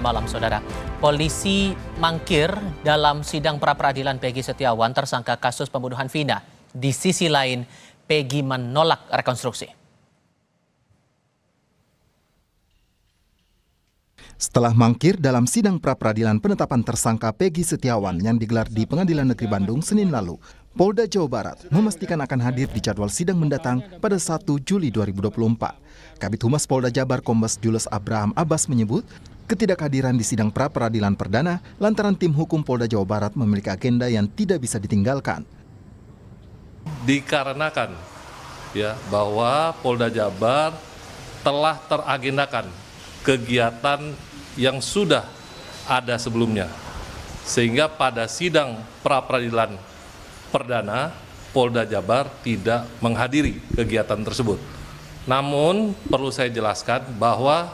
Malam saudara, polisi mangkir dalam sidang pra-peradilan Peggy Setiawan tersangka kasus pembunuhan Vina. Di sisi lain, Peggy menolak rekonstruksi. Setelah mangkir dalam sidang pra-peradilan penetapan tersangka Peggy Setiawan yang digelar di Pengadilan Negeri Bandung Senin lalu, Polda Jawa Barat memastikan akan hadir di jadwal sidang mendatang pada 1 Juli 2024. Kabid Humas Polda Jabar Kombes Jules Abraham Abbas menyebut, ketidakhadiran di sidang pra-peradilan perdana lantaran tim hukum Polda Jawa Barat memiliki agenda yang tidak bisa ditinggalkan. Dikarenakan bahwa Polda Jabar telah teragendakan kegiatan yang sudah ada sebelumnya, sehingga pada sidang pra-peradilan perdana Polda Jabar tidak menghadiri kegiatan tersebut. Namun perlu saya jelaskan bahwa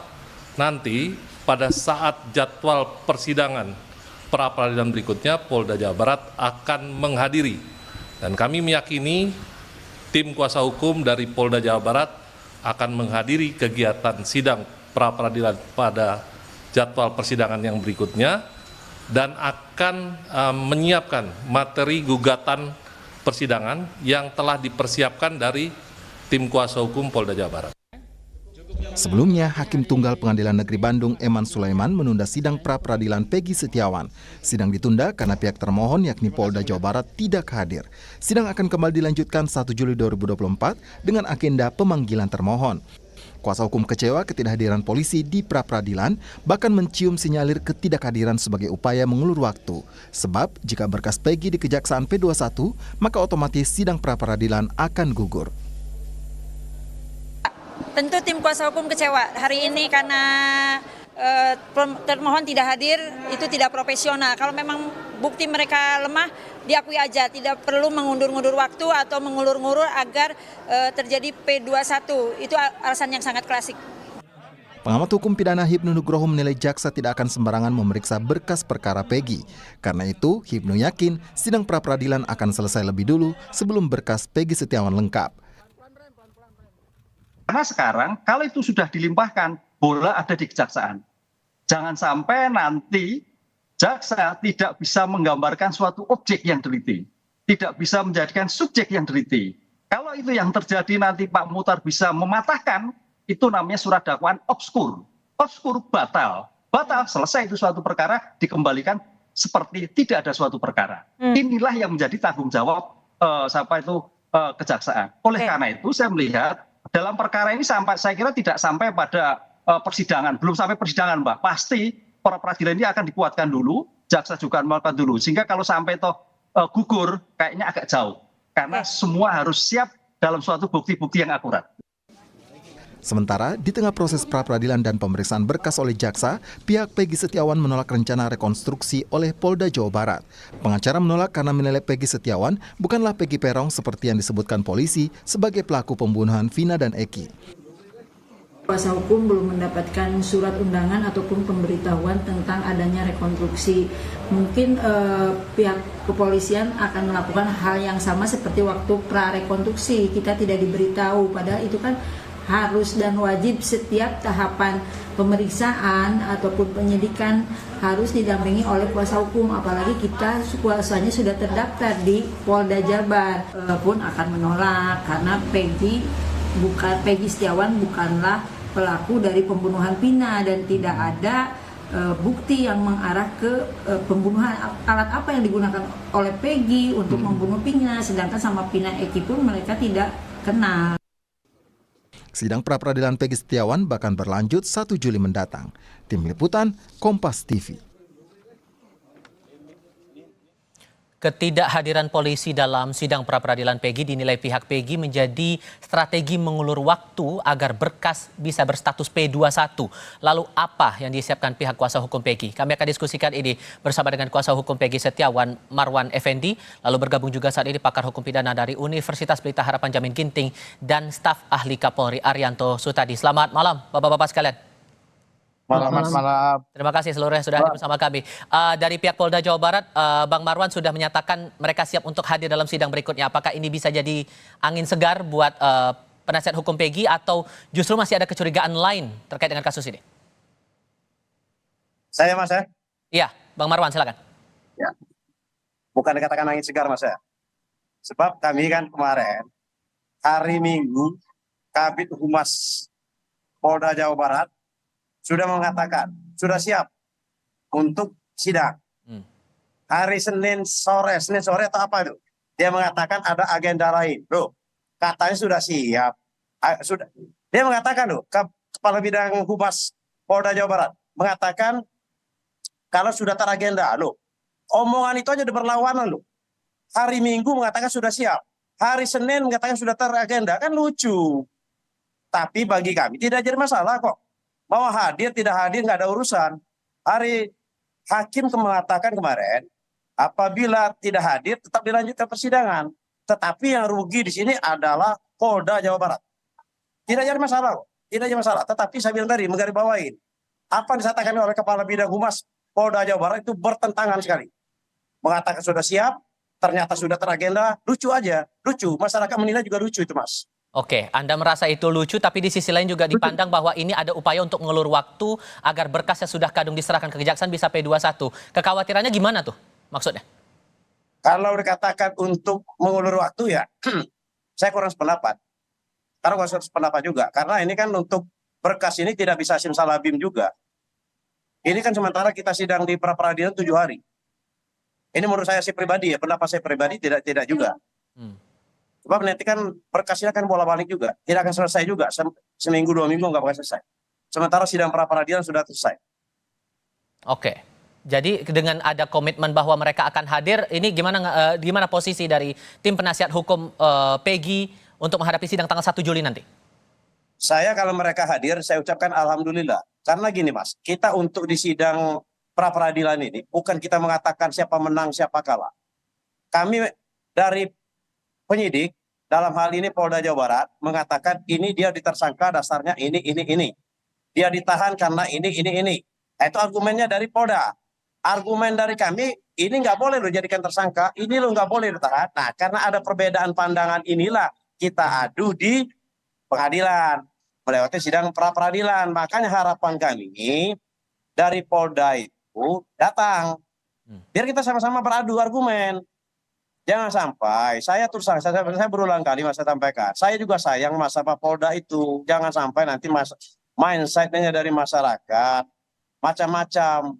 nanti pada saat jadwal persidangan pra-peradilan berikutnya Polda Jawa Barat akan menghadiri, dan kami meyakini tim kuasa hukum dari Polda Jawa Barat akan menghadiri kegiatan sidang pra-peradilan pada jadwal persidangan yang berikutnya dan akan menyiapkan materi gugatan persidangan yang telah dipersiapkan dari tim kuasa hukum Polda Jawa Barat. Sebelumnya, Hakim Tunggal Pengadilan Negeri Bandung Eman Sulaiman menunda sidang pra-peradilan Peggy Setiawan. Sidang ditunda karena pihak termohon yakni Polda Jawa Barat tidak hadir. Sidang akan kembali dilanjutkan 1 Juli 2024 dengan agenda pemanggilan termohon. Kuasa hukum kecewa ketidakhadiran polisi di pra-peradilan, bahkan mencium sinyalir ketidakhadiran sebagai upaya mengulur waktu. Sebab jika berkas Peggy di Kejaksaan P21, maka otomatis sidang pra-peradilan akan gugur. Tentu tim kuasa hukum kecewa hari ini karena termohon tidak hadir, itu tidak profesional. Kalau memang bukti mereka lemah, diakui aja, tidak perlu mengundur-undur waktu atau mengulur-ngulur agar terjadi P21. Itu alasan yang sangat klasik. Pengamat hukum pidana Hipnu Nugroho menilai jaksa tidak akan sembarangan memeriksa berkas perkara Peggy. Karena itu, Hipnu yakin sidang pra-peradilan akan selesai lebih dulu sebelum berkas Peggy Setiawan lengkap. Karena sekarang kalau itu sudah dilimpahkan, bola ada di kejaksaan. Jangan sampai nanti jaksa tidak bisa menggambarkan suatu objek yang teliti, tidak bisa menjadikan subjek yang teliti. Kalau itu yang terjadi nanti Pak Muhtar bisa mematahkan, itu namanya surat dakwaan obskur. Obskur batal. Batal, selesai itu suatu perkara, dikembalikan seperti tidak ada suatu perkara. Inilah yang menjadi tanggung jawab kejaksaan. Oleh karena itu saya melihat dalam perkara ini saya kira tidak sampai pada persidangan, belum sampai persidangan Mbak. Pasti pra peradilan ini akan dikuatkan dulu, jaksa juga melakukan dulu. Sehingga kalau sampai gugur, kayaknya agak jauh. Karena semua harus siap dalam suatu bukti-bukti yang akurat. Sementara, di tengah proses pra-peradilan dan pemeriksaan berkas oleh jaksa, pihak Peggy Setiawan menolak rencana rekonstruksi oleh Polda Jawa Barat. Pengacara menolak karena menilai Peggy Setiawan bukanlah Peggy Peron seperti yang disebutkan polisi sebagai pelaku pembunuhan Vina dan Eki. Kuasa hukum belum mendapatkan surat undangan ataupun pemberitahuan tentang adanya rekonstruksi. Mungkin pihak kepolisian akan melakukan hal yang sama seperti waktu pra-rekonstruksi. Kita tidak diberitahu, padahal itu kan harus dan wajib setiap tahapan pemeriksaan ataupun penyidikan harus didampingi oleh kuasa hukum, apalagi kita kuasanya sudah terdaftar di Polda Jabar. Pun akan menolak karena Peggy Setiawan bukanlah pelaku dari pembunuhan Vina dan tidak ada bukti yang mengarah ke pembunuhan. Alat apa yang digunakan oleh Peggy untuk membunuh Vina, sedangkan sama Vina Eki pun mereka tidak kenal. Sidang pra-peradilan Peggy Setiawan bahkan berlanjut 1 Juli mendatang. Tim Liputan, Kompas TV. Ketidakhadiran polisi dalam sidang pra-peradilan Peggy dinilai pihak Peggy menjadi strategi mengulur waktu agar berkas bisa berstatus P21. Lalu apa yang disiapkan pihak kuasa hukum Peggy? Kami akan diskusikan ini bersama dengan kuasa hukum Peggy Setiawan, Marwan Effendi. Lalu bergabung juga saat ini pakar hukum pidana dari Universitas Pelita Harapan Jamin Ginting dan staf ahli Kapolri Arianto Sutadi. Selamat malam Bapak-Bapak sekalian. Malam. Terima kasih seluruhnya sudah hadir bersama kami. Dari pihak Polda Jawa Barat, Bang Marwan sudah menyatakan mereka siap untuk hadir dalam sidang berikutnya. Apakah ini bisa jadi angin segar buat penasihat hukum Peggy atau justru masih ada kecurigaan lain terkait dengan kasus ini? Saya Mas ya, Iya, Bang Marwan silakan. ya. Bukan dikatakan angin segar Mas ya. Sebab kami kan kemarin hari Minggu Kabid Humas Polda Jawa Barat sudah mengatakan sudah siap untuk sidang. Hmm. Hari Senin sore atau apa itu? Dia mengatakan ada agenda lain. Loh, katanya sudah siap. Sudah. Dia mengatakan loh, Kepala Bidang Humas Polda Jawa Barat mengatakan kalau sudah teragenda loh. Omongan itu aja udah berlawanan loh. Hari Minggu mengatakan sudah siap. Hari Senin mengatakan sudah teragenda. Kan lucu. Tapi bagi kami tidak jadi masalah kok. Mau hadir, tidak hadir, nggak ada urusan. Hari hakim mengatakan kemarin, apabila tidak hadir, tetap dilanjutkan persidangan. Tetapi yang rugi di sini adalah Polda Jawa Barat. Tidak jadi masalah kok. Tidak jadi masalah. Tetapi saya bilang tadi, menggarisbawahi. Apa yang disampaikan oleh Kepala Bidang Humas Polda Jawa Barat itu bertentangan sekali. Mengatakan sudah siap, ternyata sudah teragenda, lucu aja. Lucu, masyarakat menilai juga lucu itu Mas. Oke, Anda merasa itu lucu, tapi di sisi lain juga dipandang bahwa ini ada upaya untuk mengulur waktu agar berkas yang sudah kadung diserahkan ke kejaksaan bisa P21. Kekhawatirannya gimana tuh maksudnya? Kalau dikatakan untuk mengulur waktu ya, saya kurang sependapat. Karena kurang sependapat juga. Karena ini kan untuk berkas ini tidak bisa simsalabim juga. Ini kan sementara kita sidang di pra-peradilan 7 hari. Ini menurut saya pribadi ya, pendapat saya pribadi tidak juga. Sebab nanti kan berkasnya kan bola-balik juga. Tidak akan selesai juga. Seminggu 2 minggu nggak bakal selesai. Sementara sidang pra-peradilan sudah selesai. Oke, jadi dengan ada komitmen bahwa mereka akan hadir, ini gimana posisi dari tim penasihat hukum Peggy untuk menghadapi sidang tanggal 1 Juli nanti? Saya kalau mereka hadir, saya ucapkan alhamdulillah. Karena gini Mas, kita untuk di sidang pra-peradilan ini, bukan kita mengatakan siapa menang, siapa kalah. Kami dari penyidik, dalam hal ini Polda Jawa Barat, mengatakan ini dia ditersangka dasarnya ini. Dia ditahan karena ini. Itu argumennya dari Polda. Argumen dari kami, ini nggak boleh lo jadikan tersangka, ini lo nggak boleh ditahan. Nah, karena ada perbedaan pandangan inilah kita adu di pengadilan, melewati sidang pra-peradilan. Makanya harapan kami dari Polda itu datang. Biar kita sama-sama beradu argumen. Jangan sampai, saya berulang kali saya sampaikan, saya juga sayang sama Polda itu. Jangan sampai nanti mindset-nya dari masyarakat, macam-macam.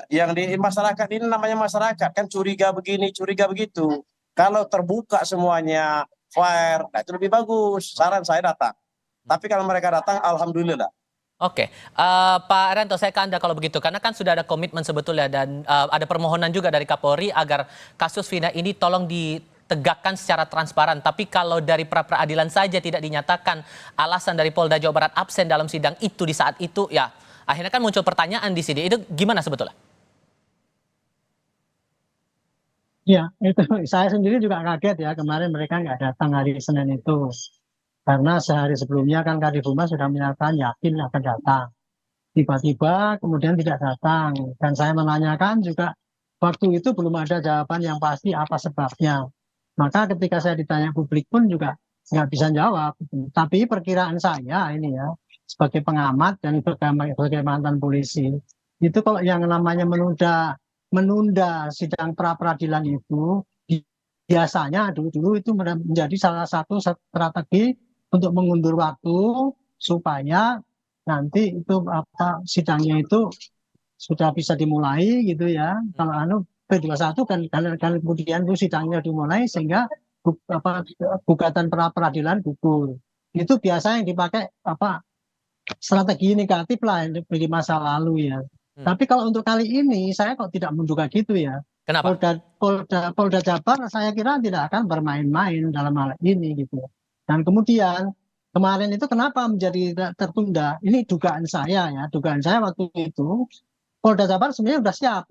Yang di masyarakat ini namanya masyarakat, kan curiga begini, curiga begitu. Kalau terbuka semuanya, fair, nah itu lebih bagus. Saran saya datang. Tapi kalau mereka datang, alhamdulillah. Oke, Pak Arianto, saya ke Anda kalau begitu, karena kan sudah ada komitmen sebetulnya dan ada permohonan juga dari Kapolri agar kasus Vina ini tolong ditegakkan secara transparan. Tapi kalau dari pra-peradilan saja tidak dinyatakan alasan dari Polda Jawa Barat absen dalam sidang itu di saat itu, ya akhirnya kan muncul pertanyaan di sini. Itu gimana sebetulnya? Ya, itu saya sendiri juga kaget ya kemarin mereka nggak datang hari Senin itu. Karena sehari sebelumnya kan Kadif Humas sudah menyatakan yakin akan datang. Tiba-tiba kemudian tidak datang. Dan saya menanyakan juga waktu itu belum ada jawaban yang pasti apa sebabnya. Maka ketika saya ditanya publik pun juga nggak bisa jawab. Tapi perkiraan saya ini ya, sebagai pengamat dan sebagai mantan polisi, itu kalau yang namanya menunda sidang pra-peradilan itu, biasanya dulu itu menjadi salah satu strategi untuk mengundur waktu supaya nanti itu sidangnya itu sudah bisa dimulai gitu ya. Kalau P21 kan kemudian itu sidangnya dimulai sehingga gugatan pra-peradilan gugur. Itu biasa yang dipakai strategi negatif lah bagi masa lalu ya. Tapi kalau untuk kali ini saya kok tidak menduga gitu ya. Kenapa? Polda Jabar saya kira tidak akan bermain-main dalam hal ini gitu. Dan kemudian kemarin itu kenapa menjadi tertunda? Ini dugaan saya ya. Dugaan saya waktu itu Polda Jabar sebenarnya sudah siap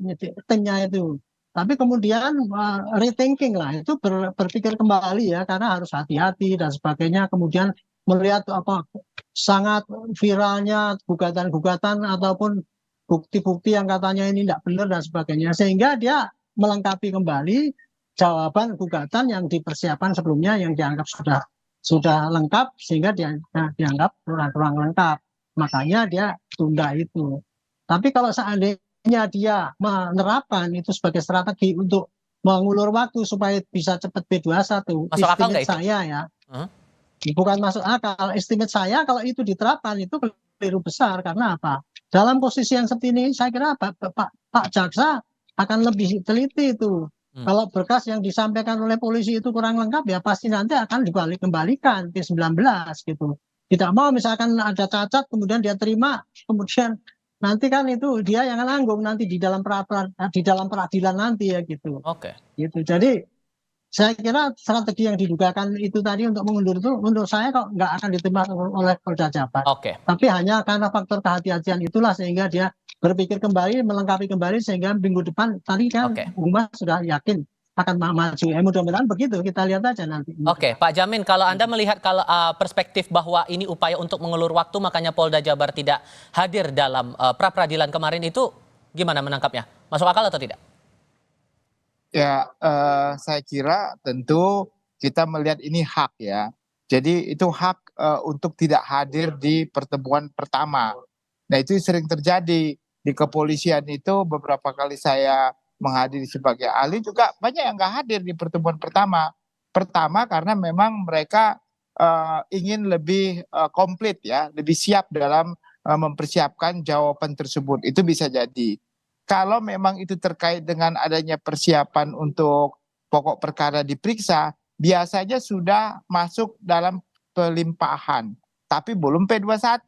timnya itu. Tapi kemudian rethinking lah, itu berpikir kembali ya, karena harus hati-hati dan sebagainya. Kemudian melihat sangat viralnya gugatan-gugatan ataupun bukti-bukti yang katanya ini tidak benar dan sebagainya. Sehingga dia melengkapi kembali jawaban gugatan yang dipersiapkan sebelumnya yang dianggap sudah lengkap sehingga dianggap kurang lengkap. Makanya dia tunda itu. Tapi kalau seandainya seandainya dia menerapkan itu sebagai strategi untuk mengulur waktu supaya bisa cepat B21, Masuk akal nggak estimate itu? saya ya, Hmm? bukan masuk akal, estimate saya kalau itu diterapkan itu keliru besar. Karena apa? Dalam posisi yang seperti ini, saya kira Pak Jaksa akan lebih teliti itu. Hmm. Kalau berkas yang disampaikan oleh polisi itu kurang lengkap, ya pasti nanti akan kembalikan P19 gitu. Tidak mau misalkan ada cacat, kemudian dia terima, kemudian nanti kan itu dia yang nanggung nanti di dalam peradilan nanti ya gitu. Oke. Gitu. Jadi saya kira strategi yang didugakan itu tadi untuk mengundur itu menurut saya kok nggak akan diterima oleh Polda Jabar. Oke. Tapi hanya karena faktor kehati-hatian itulah sehingga dia berpikir kembali, melengkapi kembali sehingga minggu depan tadi kan Oke. Humas sudah yakin akan maju. Mudah-mudahan begitu, kita lihat aja nanti. Oke, Pak Jamin, kalau Anda melihat kalau perspektif bahwa ini upaya untuk mengulur waktu, makanya Polda Jabar tidak hadir dalam pra-peradilan kemarin itu, gimana menangkapnya? Masuk akal atau tidak? Ya, saya kira tentu kita melihat ini hak ya. Jadi itu hak untuk tidak hadir di pertemuan pertama. Nah itu sering terjadi di kepolisian itu beberapa kali saya menghadiri sebagai ahli juga banyak yang nggak hadir di pertemuan pertama. Pertama karena memang mereka ingin lebih komplit ya, lebih siap dalam mempersiapkan jawaban tersebut. Itu bisa jadi. Kalau memang itu terkait dengan adanya persiapan untuk pokok perkara diperiksa, biasanya sudah masuk dalam pelimpahan, tapi belum P21.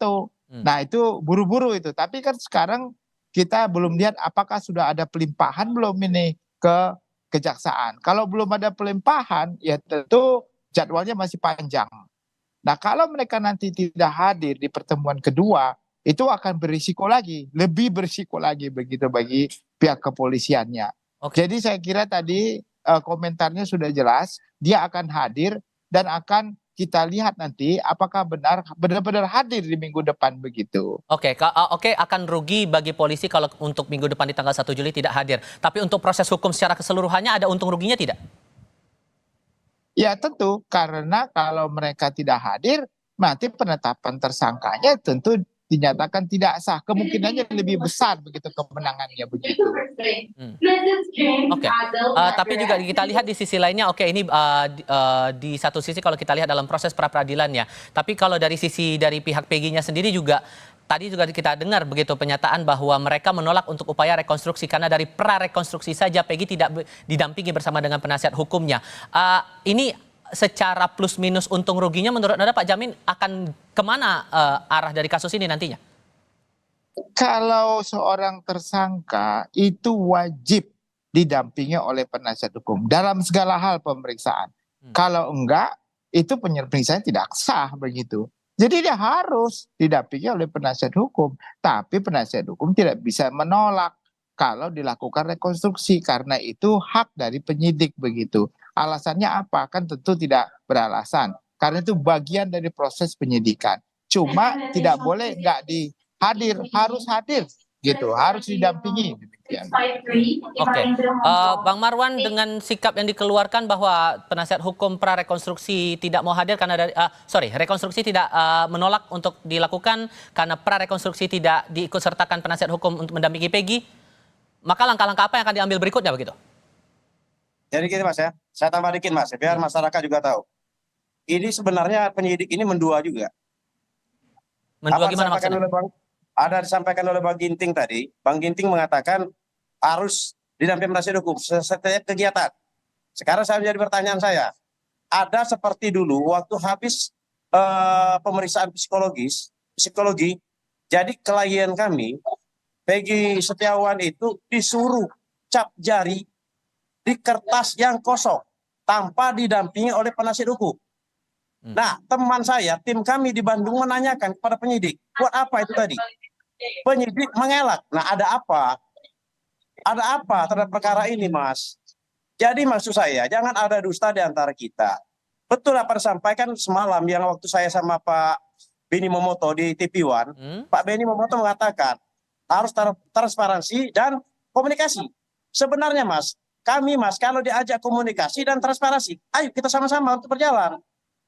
Nah itu buru-buru itu, tapi kan sekarang kita belum lihat apakah sudah ada pelimpahan belum ini ke kejaksaan. Kalau belum ada pelimpahan, ya tentu jadwalnya masih panjang. Nah kalau mereka nanti tidak hadir di pertemuan kedua, itu akan berisiko lagi, lebih berisiko lagi begitu bagi pihak kepolisiannya. Oke. Jadi saya kira tadi komentarnya sudah jelas, dia akan hadir dan akan kita lihat nanti apakah benar-benar hadir di minggu depan begitu. Oke, akan rugi bagi polisi kalau untuk minggu depan di tanggal 1 Juli tidak hadir. Tapi untuk proses hukum secara keseluruhannya ada untung ruginya tidak? Ya tentu, karena kalau mereka tidak hadir, nanti penetapan tersangkanya tentu dinyatakan tidak sah, kemungkinannya lebih besar begitu kemenangannya begitu. Oke, tapi juga kita lihat di sisi lainnya, oke ini di satu sisi kalau kita lihat dalam proses pra-peradilan ya, tapi kalau dari sisi dari pihak PG-nya sendiri juga, tadi juga kita dengar begitu pernyataan bahwa mereka menolak untuk upaya rekonstruksi karena dari pra-rekonstruksi saja PG tidak didampingi bersama dengan penasihat hukumnya. Ini secara plus minus untung ruginya menurut Anda Pak Jamin akan kemana arah dari kasus ini nantinya? Kalau seorang tersangka itu wajib didampingi oleh penasihat hukum dalam segala hal pemeriksaan. Kalau enggak, itu pemeriksaan tidak sah begitu. Jadi dia harus didampingi oleh penasihat hukum. Tapi penasihat hukum tidak bisa menolak kalau dilakukan rekonstruksi karena itu hak dari penyidik begitu. Alasannya apa? Kan tentu tidak beralasan. Karena itu bagian dari proses penyidikan. Cuma tidak boleh nggak dihadir, harus hadir gitu, harus didampingi. Demikian. Oke, Bang Marwan dengan sikap yang dikeluarkan bahwa penasihat hukum pra-rekonstruksi tidak mau hadir karena rekonstruksi tidak menolak untuk dilakukan karena pra-rekonstruksi tidak diikutsertakan penasihat hukum untuk mendampingi Peggy, maka langkah-langkah apa yang akan diambil berikutnya begitu? Jadi gini Mas ya, saya tambah dikit Mas, biar masyarakat juga tahu. Ini sebenarnya penyidik ini mendua juga. Mendua gimana maksudnya? Ada disampaikan oleh Bang Ginting tadi. Bang Ginting mengatakan harus didampingi penasihat hukum setiap kegiatan. Sekarang saya menjadi pertanyaan saya, ada seperti dulu waktu habis pemeriksaan psikologi, jadi klien kami, Peggy Setiawan itu disuruh cap jari di kertas yang kosong tanpa didampingi oleh penasihat hukum. Nah, teman saya, tim kami di Bandung menanyakan kepada penyidik, buat apa itu tadi? Penyidik mengelak. Nah, ada apa? Ada apa terhadap perkara ini, Mas? Jadi maksud saya, jangan ada dusta di antara kita. Betul apa disampaikan semalam yang waktu saya sama Pak Beni Momoto di TV One, Pak Beni Momoto mengatakan harus transparansi dan komunikasi. Sebenarnya, Mas, kami Mas, kalau diajak komunikasi dan transparansi, ayo kita sama-sama untuk berjalan.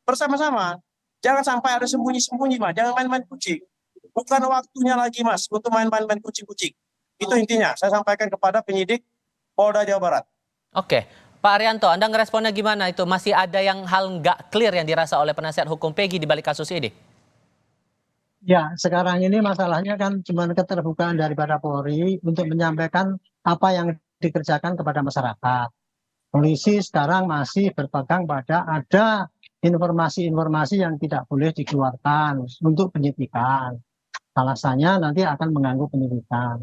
Bersama-sama. Jangan sampai ada sembunyi-sembunyi, Mas. Jangan main-main kucing. Bukan waktunya lagi, Mas, untuk main-main kucing-kucing. Itu intinya saya sampaikan kepada penyidik Polda Jawa Barat. Oke, Pak Arianto, Anda ngeresponnya gimana itu? Masih ada yang hal nggak clear yang dirasa oleh penasihat hukum Peggy di balik kasus ini? Ya, sekarang ini masalahnya kan cuma keterbukaan daripada Polri untuk menyampaikan apa yang dikerjakan kepada masyarakat. Polisi sekarang masih berpegang pada ada informasi-informasi yang tidak boleh dikeluarkan untuk penyidikan. Alasannya nanti akan mengganggu penyidikan.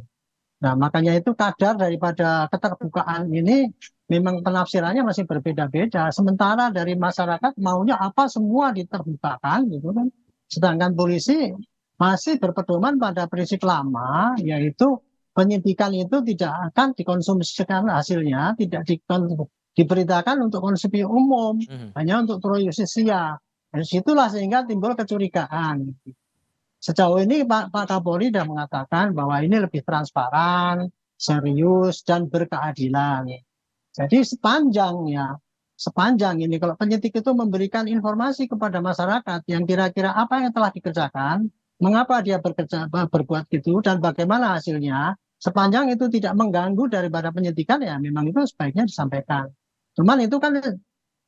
Nah, makanya itu kadar daripada keterbukaan ini memang penafsirannya masih berbeda-beda. Sementara dari masyarakat maunya apa semua diterbukakan gitu kan. Sedangkan polisi masih berpedoman pada prinsip lama, yaitu penyidikan itu tidak akan dikonsumsikan hasilnya, tidak diberitakan untuk konsumsi umum, hanya untuk pro justisia. Dari situlah sehingga timbul kecurigaan. Sejauh ini Pak Kapolri sudah mengatakan bahwa ini lebih transparan, serius, dan berkeadilan. Jadi sepanjang ini kalau penyidik itu memberikan informasi kepada masyarakat yang kira-kira apa yang telah dikerjakan, mengapa dia berbuat gitu, dan bagaimana hasilnya, sepanjang itu tidak mengganggu daripada penyidikan, ya memang itu sebaiknya disampaikan. Cuman itu kan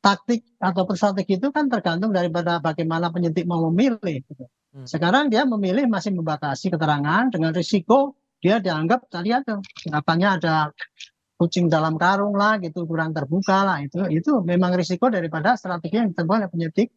taktik atau strategi itu kan tergantung daripada bagaimana penyidik mau memilih. Gitu. Sekarang dia memilih masih membatasi keterangan dengan risiko dia dianggap tadi ada kucing dalam karung lah gitu, kurang terbuka lah, itu memang risiko daripada strategi yang ditempuh oleh penyidik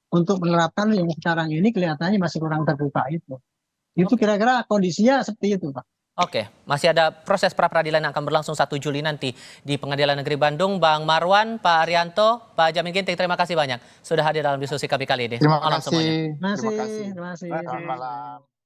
untuk menerapkan yang sekarang ini kelihatannya masih kurang terbuka itu kira-kira kondisinya seperti itu Pak. Oke, masih ada proses pra-peradilan yang akan berlangsung 1 Juli nanti di Pengadilan Negeri Bandung. Bang Marwan, Pak Arianto, Pak Jamin Ginting, terima kasih banyak sudah hadir dalam diskusi kami kali ini. Terima Malam kasih. semuanya. Terima kasih. Selamat malam.